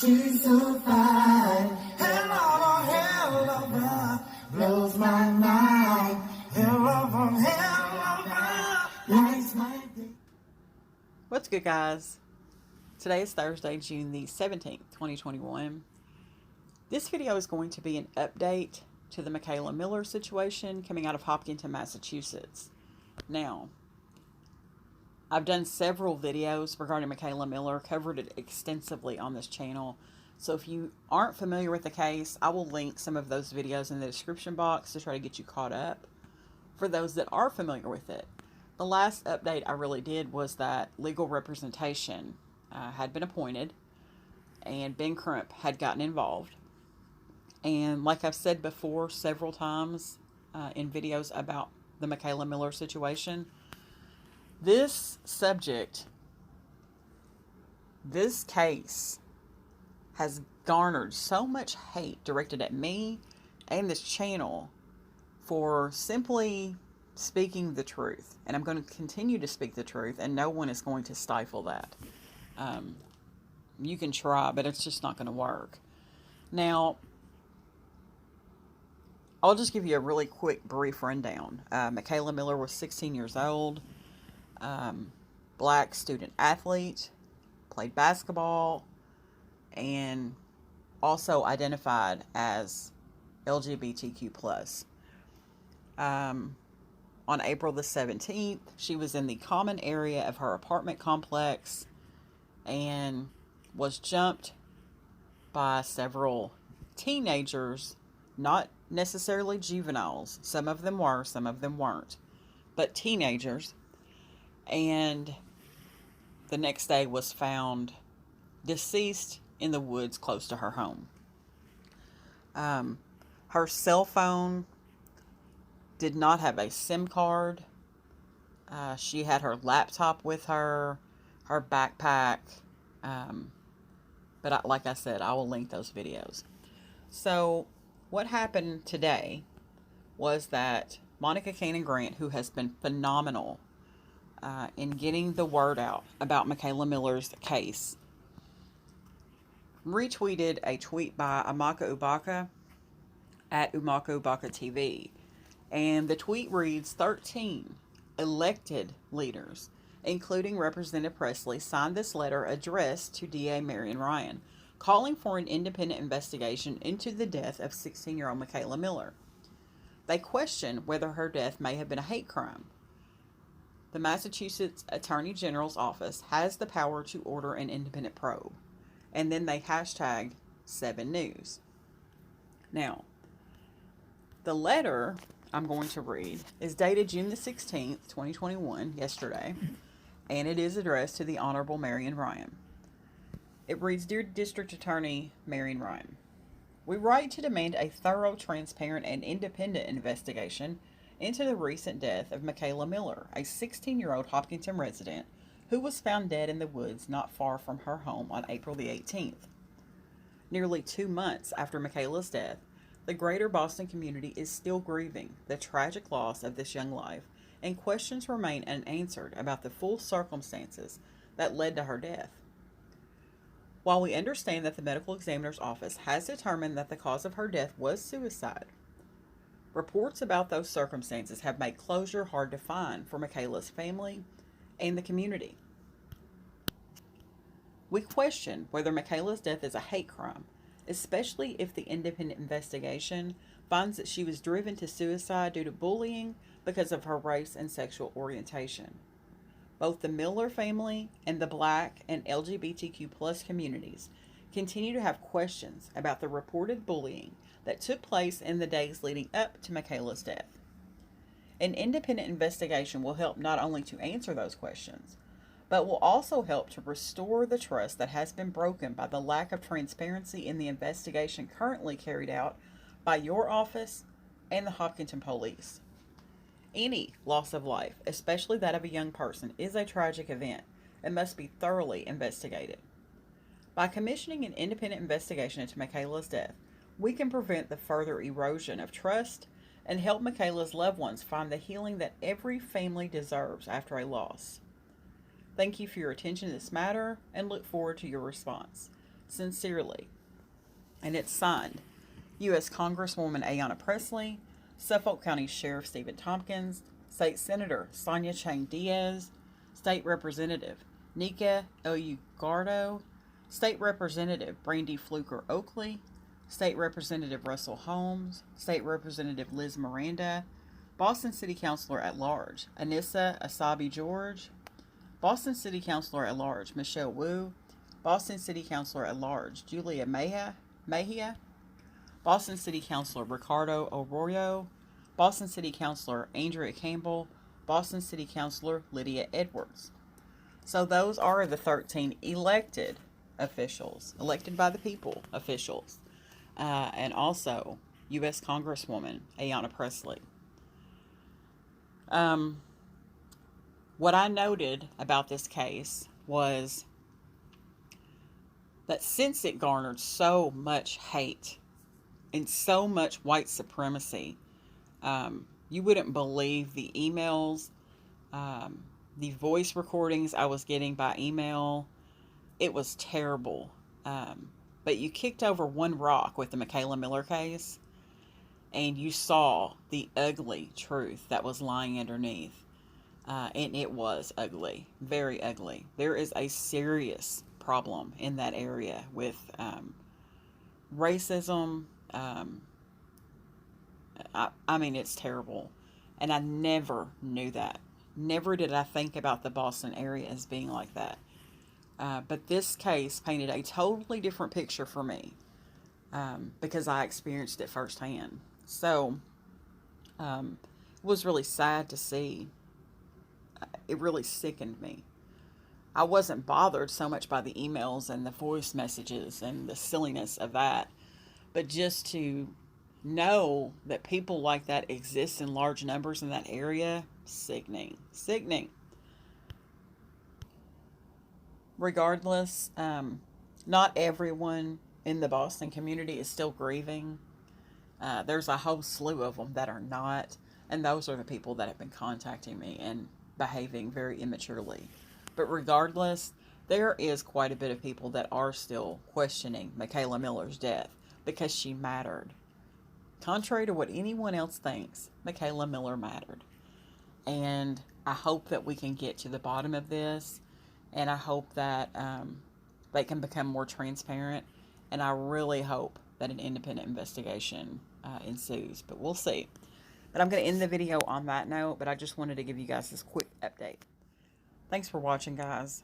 she's so fine. Hell of her, blows my mind. Hell of her, lights my day. What's good, guys? Today is Thursday, June the 17th, 2021. This video is going to be an update to the Mikayla Miller situation coming out of Hopkinton, Massachusetts. Now, I've done several videos regarding Mikayla Miller, covered it extensively on this channel. So if you aren't familiar with the case, I will link some of those videos in the description box to try to get you caught up. For those that are familiar with it, the last update I really did was that legal representation had been appointed and Ben Crump had gotten involved. And like I've said before several times in videos about the Mikayla Miller situation, this subject, this case has garnered so much hate directed at me and this channel for simply speaking the truth. And I'm going to continue to speak the truth, and no one is going to stifle that. You can try, but it's just not going to work. Now, I'll just give you a really quick, brief rundown. Mikayla Miller was 16 years old, black student athlete, played basketball, and also identified as LGBTQ+. On April the 17th, she was in the common area of her apartment complex and was jumped by several teenagers, not necessarily juveniles. Some of them were, some of them weren't, but teenagers. And the next day was found deceased in the woods close to her home. Her cell phone did not have a SIM card. She had her laptop with her, her backpack. But like I said, I will link those videos. So what happened today was that Monica Cannon Grant, who has been phenomenal in getting the word out about Mikayla Miller's case, retweeted a tweet by Amaka Ubaka at Umaka Ubaka TV. And the tweet reads, 13 elected leaders, including Representative Pressley, signed this letter addressed to DA Marian Ryan, calling for an independent investigation into the death of 16-year-old Mikayla Miller. They question whether her death may have been a hate crime. The Massachusetts Attorney General's office has the power to order an independent probe. And then they hashtag 7News. Now, the letter I'm going to read is dated June the 16th, 2021, yesterday, and it is addressed to the Honorable Marian Ryan. It reads, Dear District Attorney Marian Ryan, we write to demand a thorough, transparent, and independent investigation into the recent death of Mikayla Miller, a 16-year-old Hopkinton resident who was found dead in the woods not far from her home on April the 18th. Nearly 2 months after Mikayla's death, the greater Boston community is still grieving the tragic loss of this young life, and questions remain unanswered about the full circumstances that led to her death. While we understand that the medical examiner's office has determined that the cause of her death was suicide, reports about those circumstances have made closure hard to find for Mikayla's family and the community. We question whether Mikayla's death is a hate crime, especially if the independent investigation finds that she was driven to suicide due to bullying because of her race and sexual orientation. Both the Miller family and the Black and LGBTQ+ communities continue to have questions about the reported bullying that took place in the days leading up to Mikayla's death. An independent investigation will help not only to answer those questions, but will also help to restore the trust that has been broken by the lack of transparency in the investigation currently carried out by your office and the Hopkinton police. Any loss of life, especially that of a young person, is a tragic event and must be thoroughly investigated. By commissioning an independent investigation into Mikayla's death, we can prevent the further erosion of trust and help Mikayla's loved ones find the healing that every family deserves after a loss. Thank you for your attention to this matter and look forward to your response. Sincerely. And it's signed US Congresswoman Ayanna Pressley, Suffolk County Sheriff Stephen Tompkins, State Senator Sonia Chang Diaz, State Representative Nika Elugardo, State Representative Brandy Fluker Oakley, State Representative Russell Holmes, State Representative Liz Miranda, Boston City Councilor at Large Anissa Asabi George, Boston City Councilor at Large Michelle Wu, Boston City Councilor at Large Julia Mejia, Boston City Councilor Ricardo Arroyo, Boston City Councilor Andrea Campbell, Boston City Councilor Lydia Edwards. So those are the 13 elected officials, elected by the people officials, and also U.S. Congresswoman Ayanna Pressley. What I noted about this case was that since it garnered so much hate and so much white supremacy, you wouldn't believe the emails, the voice recordings I was getting by email. It was terrible. But you kicked over one rock with the Mikayla Miller case, and you saw the ugly truth that was lying underneath. And it was ugly, very ugly. There is a serious problem in that area with racism. I mean, it's terrible. And I never knew that. Never did I think about the Boston area as being like that. But this case painted a totally different picture for me because I experienced it firsthand. So it was really sad to see. It really sickened me. I wasn't bothered so much by the emails and the voice messages and the silliness of that, but just to know that people like that exist in large numbers in that area, sickening. Regardless, not everyone in the Boston community is still grieving. There's a whole slew of them that are not, and those are the people that have been contacting me and behaving very immaturely. But regardless, there is quite a bit of people that are still questioning Mikayla Miller's death because she mattered. Contrary to what anyone else thinks, Mikayla Miller mattered. And I hope that we can get to the bottom of this, and I hope that they can become more transparent, and I really hope that an independent investigation ensues, but we'll see. But I'm going to end the video on that note, but I just wanted to give you guys this quick update. Thanks for watching, guys.